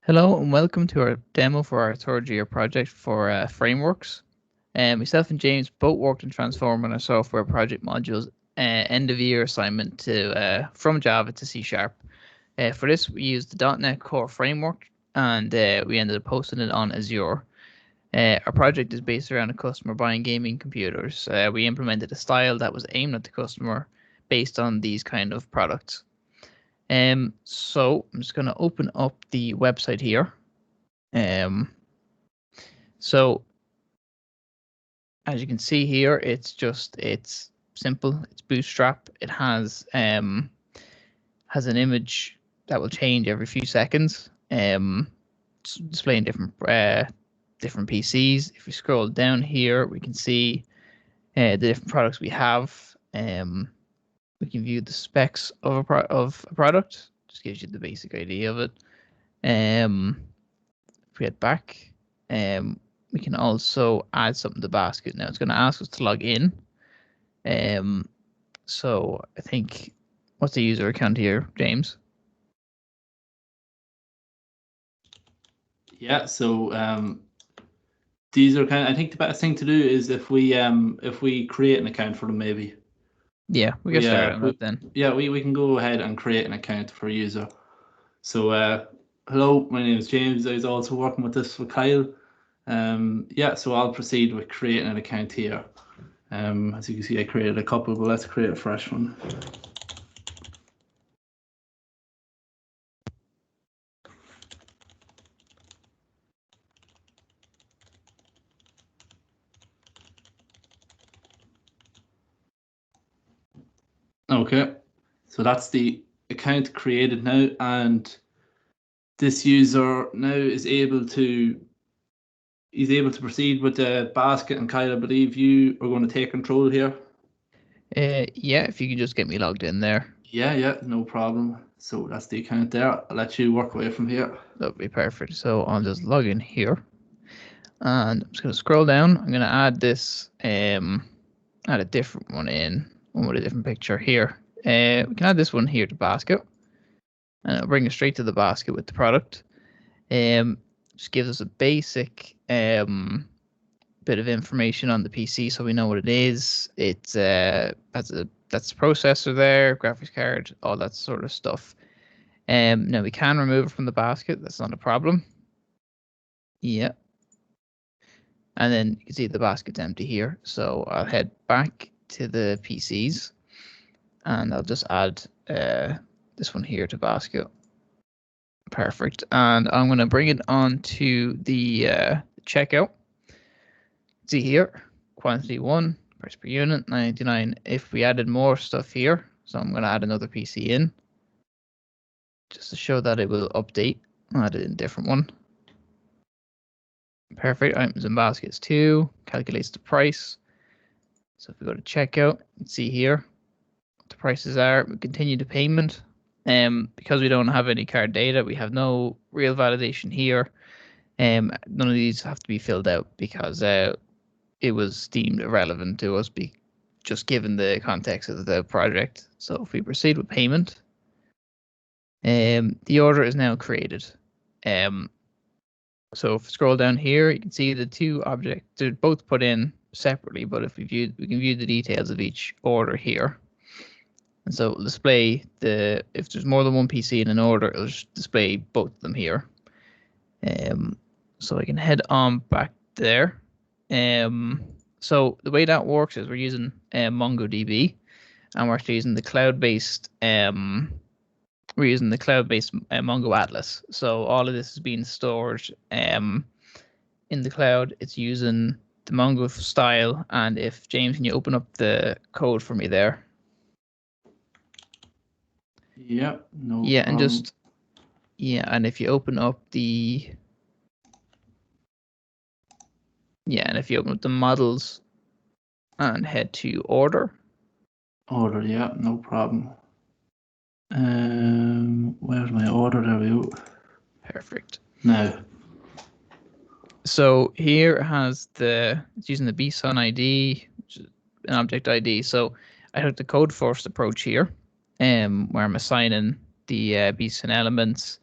Hello and welcome to our demo for our third year project for frameworks. Myself and James both worked in transforming our software project modules end of year assignment to from Java to C#. For this, we used the .NET Core framework and we ended up posting it on Azure. Our project is based around a customer buying gaming computers. We implemented a style that was aimed at the customer based on these kind of products. So I'm just going to open up the website here. So as you can see here, it's simple. It's Bootstrap. It has an image that will change every few seconds. Displaying different PCs. If we scroll down here, we can see the different products we have. We can view the specs of a product. Just gives you the basic idea of it. If we head back, we can also add something to the basket. Now it's going to ask us to log in. So I think, what's the user account here, James? Yeah, so these are I think the best thing to do is if we create an account for them, maybe. Yeah, we can start on that then. Yeah, we can go ahead and create an account for a user. So hello, my name is James. I was also working with this for Kyle. Yeah, so I'll proceed with creating an account here. As you can see, I created a couple, but let's create a fresh one. Okay, so that's the account created now, and this user now is able to proceed with the basket. And Kyle, I believe you are going to take control here. Yeah, if you can just get me logged in there. Yeah, no problem. So that's the account there. I'll let you work away from here. That would be perfect. So I'll just log in here. And I'm just going to scroll down. I'm going to add this, add a different one in, one with a different picture here. We can add this one here to basket. And it'll bring us straight to the basket with the product. Just gives us a basic bit of information on the PC so we know what it is. It's that's the processor there, graphics card, all that sort of stuff. Now we can remove it from the basket. That's not a problem. Yeah. And then you can see the basket's empty here. So I'll head back to the PCs and I'll just add this one here to basket. Perfect. And I'm going to bring it on to the checkout. See here, quantity 1, price per unit, 99. If we added more stuff here, so I'm going to add another PC in just to show that it will update. I'll add it in a different one. Perfect. Items and baskets 2 calculates the price. So if we go to checkout, you can see here what the prices are. We continue the payment. Because we don't have any card data, we have no real validation here. None of these have to be filled out because it was deemed irrelevant to us, just given the context of the project. So if we proceed with payment, the order is now created. So if we scroll down here, you can see the two objects, they're both put in separately, but if we can view the details of each order here. And so it'll display if there's more than one PC in an order, it'll just display both of them here. So I can head on back there. So the way that works is we're using MongoDB, and we're actually using the cloud-based Mongo Atlas. So all of this is being stored in the cloud. It's using the Mongo style. And if James, can you open up the code for me there? Yeah, no problem. And if you open up the models and head to order. Yeah, no problem. Where's my order? There we go. Perfect. Now. So here it's using the bsun ID, which is an object ID. So I took the code first approach here, where I'm assigning the bsun elements.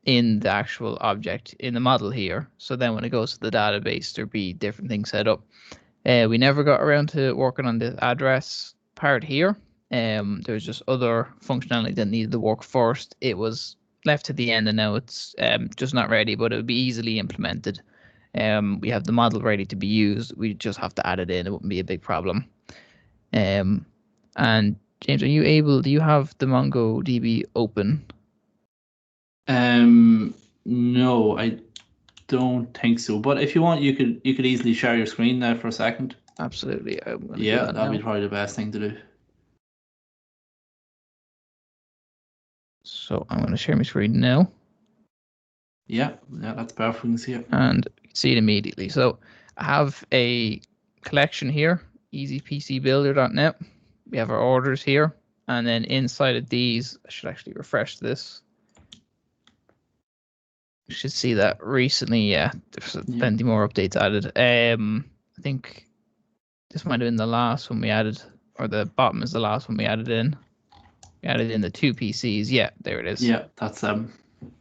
in the actual object in the model here. So then when it goes to the database, there'd be different things set up. We never got around to working on the address part here. There's just other functionality that needed to work first. It was left to the end, and now it's just not ready, but it would be easily implemented. We have the model ready to be used. We just have to add it in. It wouldn't be a big problem. And James, are you able? Do you have the MongoDB open? No, I don't think so. But if you want, you could easily share your screen there for a second. Absolutely. Yeah, that'd be probably the best thing to do. So I'm going to share my screen now. Yeah, that's perfect. We can see it. And you can see it immediately. So I have a collection here, easypcbuilder.net. We have our orders here. And then inside of these, I should actually refresh this. You should see that recently, there's plenty more updates added. I think this might have been the last one we added, or the bottom is the last one we added in. We added in the 2 PCs. Yeah, there it is. Yeah, that's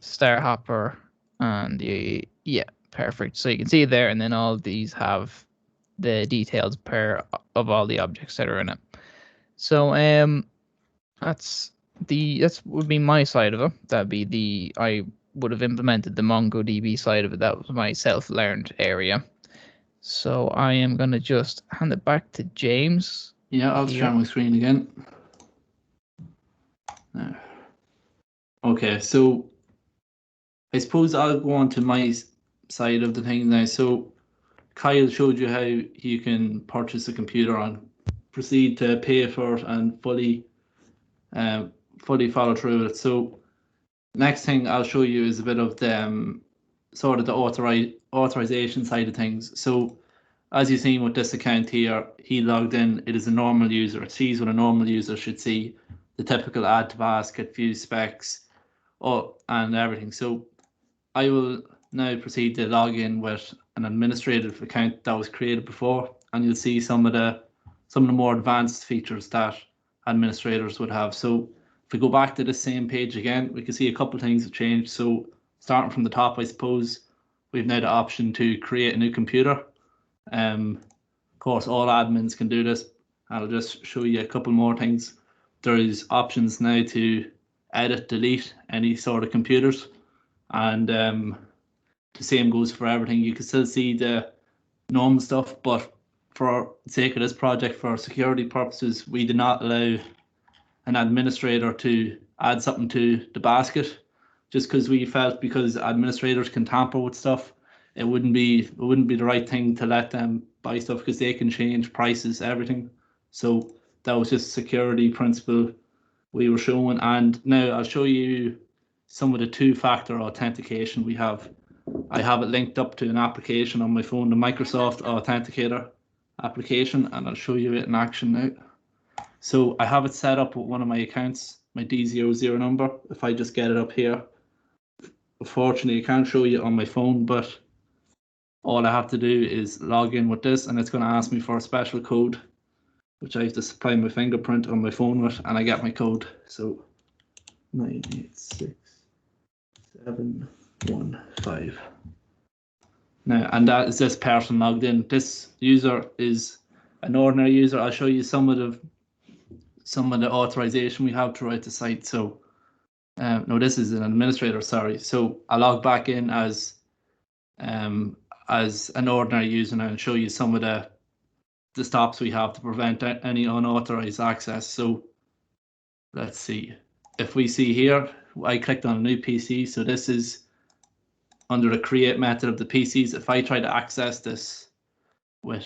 Star Hopper and the perfect. So you can see it there, and then all these have the details of all the objects that are in it. So that's would be my side of it. That'd be I would have implemented the MongoDB side of it. That was my self-learned area. So I am gonna just hand it back to James. Yeah, I'll share my screen again. Okay, so I suppose I'll go on to my side of the thing now. So Kyle showed you how you can purchase a computer and proceed to pay for it and fully follow through with it. So next thing I'll show you is a bit of the sort of the authorization side of things. So as you've seen with this account here, he logged in. It is a normal user. It sees what a normal user should see, the typical add to basket, view specs, and everything. So I will now proceed to log in with an administrative account that was created before, and you'll see some of the more advanced features that administrators would have. So if we go back to the same page again, we can see a couple of things have changed. So starting from the top, I suppose, we've now the option to create a new computer. Of course, all admins can do this. I'll just show you a couple more things. There is options now to edit, delete any sort of computers, and the same goes for everything. You can still see the normal stuff, but for the sake of this project, for security purposes, we do not allow an administrator to add something to the basket, just because we felt because administrators can tamper with stuff, it wouldn't be the right thing to let them buy stuff, because they can change prices, everything. So that was just security principle we were showing. And now I'll show you some of the two-factor authentication we have. I have it linked up to an application on my phone, the Microsoft Authenticator application, and I'll show you it in action now. So I have it set up with one of my accounts, my D00 number. If I just get it up here, unfortunately, I can't show you on my phone, but all I have to do is log in with this, and it's going to ask me for a special code, which I have to supply my fingerprint on my phone with, and I get my code. So 986715. Now, and that is this person logged in. This user is an ordinary user. I'll show you some of the authorization we have throughout the site. So no, this is an administrator, sorry. So I log back in as an ordinary user now and show you some of the stops we have to prevent any unauthorized access. So let's see. If we see here, I clicked on a new PC. So this is under the create method of the PCs. If I try to access this with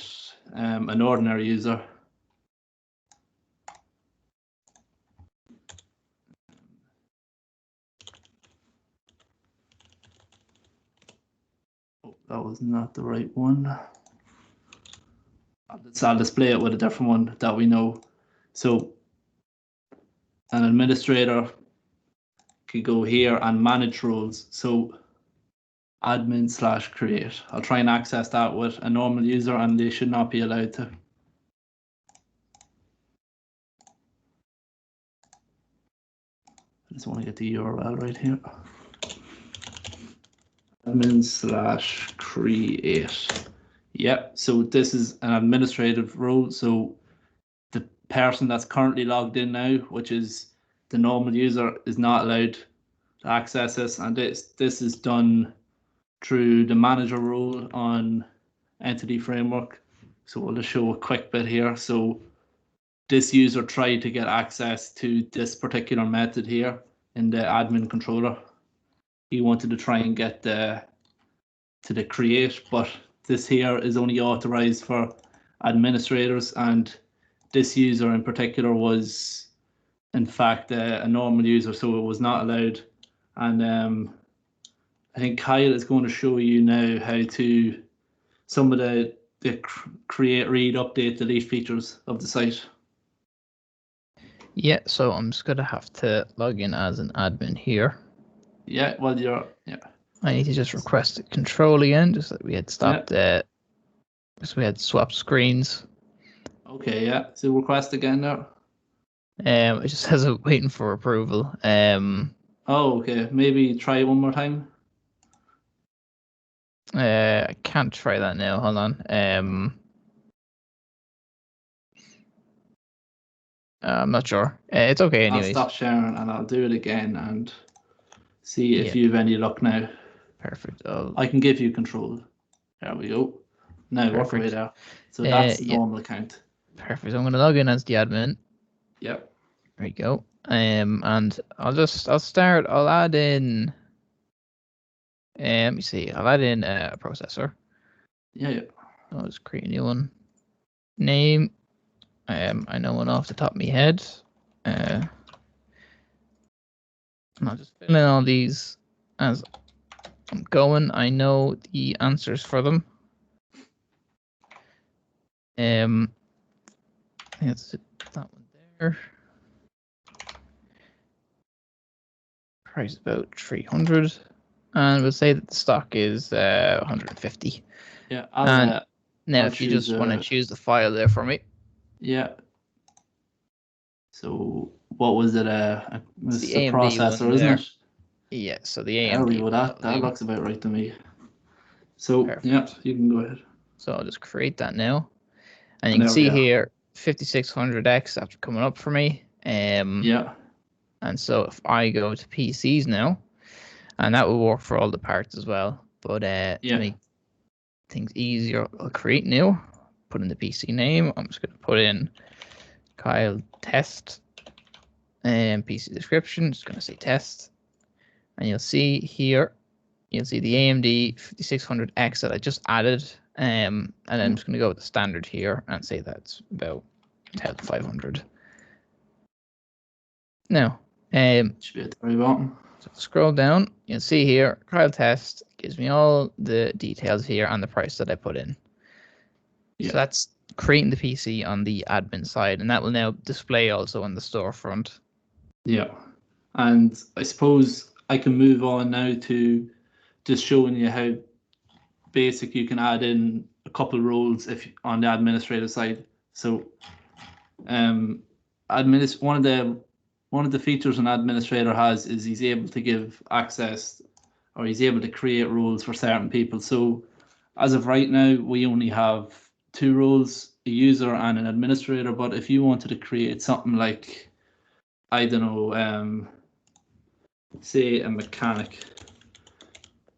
an ordinary user, that was not the right one. I'll display it with a different one that we know. So an administrator could go here and manage roles. So admin/create. I'll try and access that with a normal user, and they should not be allowed to. I just want to get the URL right here. admin/create. Yep, so this is an administrative role. So the person that's currently logged in now, which is the normal user, is not allowed to access this. And this is done through the manager role on Entity Framework. So we'll just show a quick bit here. So this user tried to get access to this particular method here in the admin controller. He wanted to try and get to the create, but this here is only authorized for administrators, and this user in particular was in fact a normal user, so it was not allowed. And I think Kyle is going to show you now how to some of the create, read, update, delete features of the site. Yeah, so I'm just gonna have to log in as an admin here. Yeah, well, I need to just request a control again, just that we had stopped because we had swapped screens. Okay, yeah. So request again now. It just says I'm waiting for approval. Oh, okay. Maybe try it one more time. I can't try that now. Hold on. I'm not sure. It's okay anyways. I'll stop sharing and I'll do it again and see if you have any luck now. Perfect. I can give you control. There we go. Now work away there. So that's the normal account. Perfect. I'm going to log in as the admin. Yep. There you go. And I'll add in. Let me see. I'll add in a processor. Yeah. I'll just create a new one. Name. I know one off the top of my head. And I'll just fill in all these as I'm going. I know the answers for them. That's that one there. Price about 300, and we'll say that the stock is 150. Yeah. Now, if you just want to choose the file there for me. Yeah. So what was it? This is the AMD processor, isn't it? Yeah. So the AMD. There we go. That looks about right to me. So perfect. Yeah, you can go ahead. So I'll just create that now, and you can see here 5600X after coming up for me. Yeah. And so if I go to PCs now, and that will work for all the parts as well. But to make things easier, I'll create new, put in the PC name. I'm just going to put in Kyle test, and PC description, just going to say test. And you'll see here, you'll see the AMD 5600X that I just added. And then I'm just going to go with the standard here and say that's about 10500. Now, should be at the very bottom. So scroll down, you'll see here, Kyle test gives me all the details here and the price that I put in. Yeah. So that's creating the PC on the admin side, and that will now display also on the storefront. Yeah. And I suppose I can move on now to just showing you how basic you can add in a couple roles if on the administrative side. So one of the features an administrator has is he's able to give access, or he's able to create roles for certain people. So as of right now, we only have 2 roles, a user and an administrator. But if you wanted to create something like, I don't know, say a mechanic,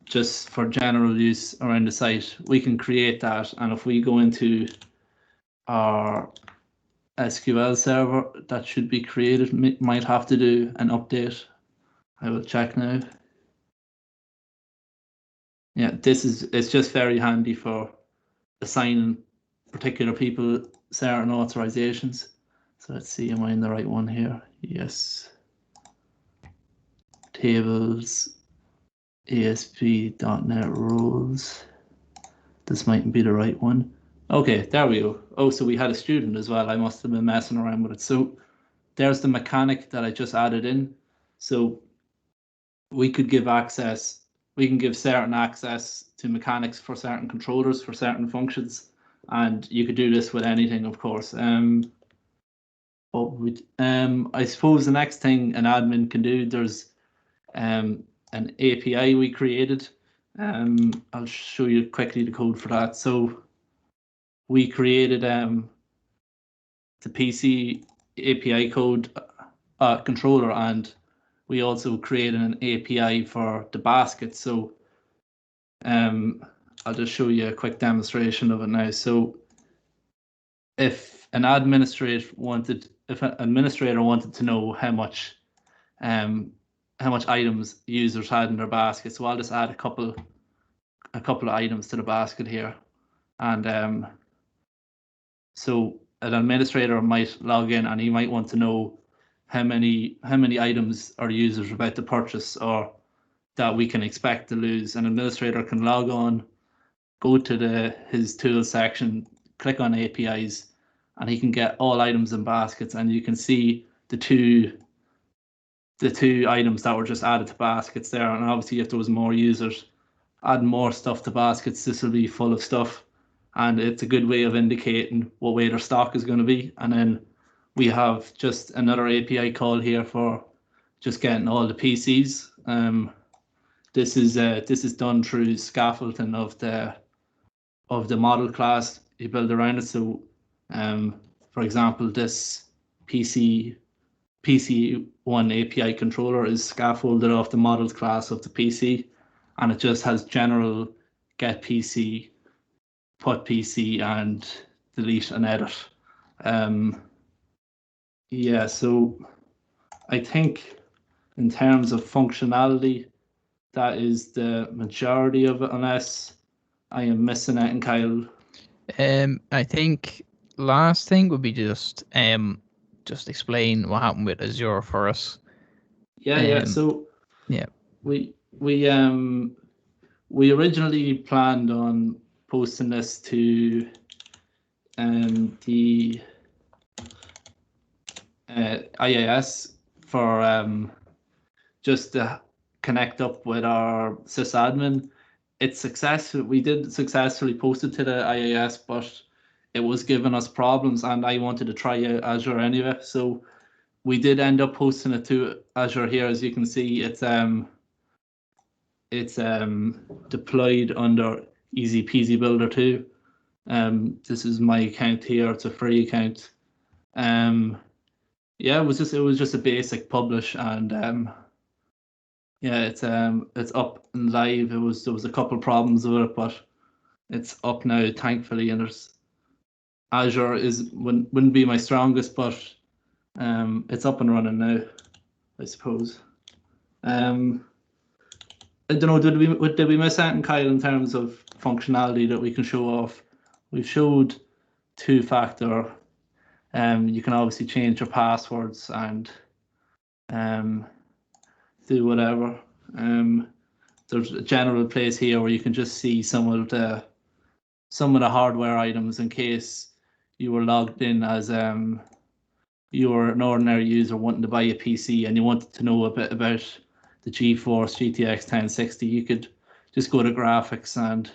just for general use around the site, we can create that. And if we go into our SQL server, that should be created, might have to do an update. I will check now. Yeah, it's just very handy for assigning particular people certain authorizations. So let's see, am I in the right one here? Yes. Tables, ASP.NET roles. This mightn't be the right one. Okay, there we go. Oh, so we had a student as well. I must have been messing around with it. So there's the mechanic that I just added in. So we could give access, we can give certain access to mechanics for certain controllers, for certain functions. And you could do this with anything, of course. I suppose the next thing an admin can do, there's an API we created. I'll show you quickly the code for that. So we created the PC API code controller, and we also created an API for the basket. So I'll just show you a quick demonstration of it now. So if an administrator wanted to know how much items users had in their basket, so I'll just add a couple of items to the basket here, and so an administrator might log in and he might want to know how many items our users are about to purchase or that we can expect to lose. An administrator can log on, go to his tools section, click on APIs, and he can get all items and baskets, and you can see the two items that were just added to baskets there. And obviously if there was more users add more stuff to baskets, this will be full of stuff, and it's a good way of indicating what way their stock is going to be. And then we have just another API call here for just getting all the PCs. This is done through scaffolding of the model class you build around it. So for example, this PC1 API controller is scaffolded off the model class of the PC, and it just has general get PC, put PC, and delete and edit. Yeah, so I think in terms of functionality, that is the majority of it, unless I am missing it. And Kyle, I think last thing would be just explain what happened with Azure for us. Yeah. So yeah, we originally planned on posting this to the IIS for just to connect up with our sysadmin. We did successfully post it to the IIS, but it was giving us problems, and I wanted to try out Azure anyway. So we did end up posting it to Azure here. As you can see, it's deployed under Easy Peasy Builder 2. This is my account here. It's a free account. Yeah, it was just a basic publish, and yeah, it's up and live. There was a couple problems with it, but it's up now, thankfully. And there's Azure wouldn't be my strongest, but it's up and running now, I suppose. I don't know, did we miss anything, Kyle, in terms of functionality that we can show off? We've showed two-factor. You can obviously change your passwords and do whatever. There's a general place here where you can just see some of the hardware items in case you were logged in as you were an ordinary user wanting to buy a PC and you wanted to know a bit about the GeForce GTX 1060. You could just go to graphics and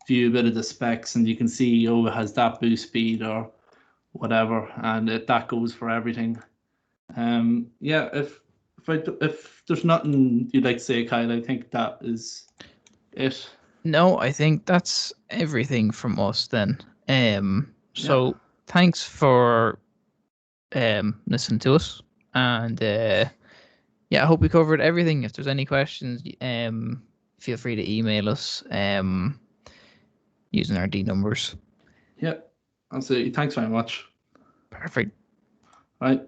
view a bit of the specs, and you can see, oh, it has that boost speed or whatever, and that goes for everything. Yeah, if there's nothing you'd like to say, Kyle, I think that is it. No, I think that's everything from us then. So thanks for listening to us, and yeah, I hope we covered everything. If there's any questions, feel free to email us using our D numbers. Yeah, absolutely. Thanks very much. Perfect. Right.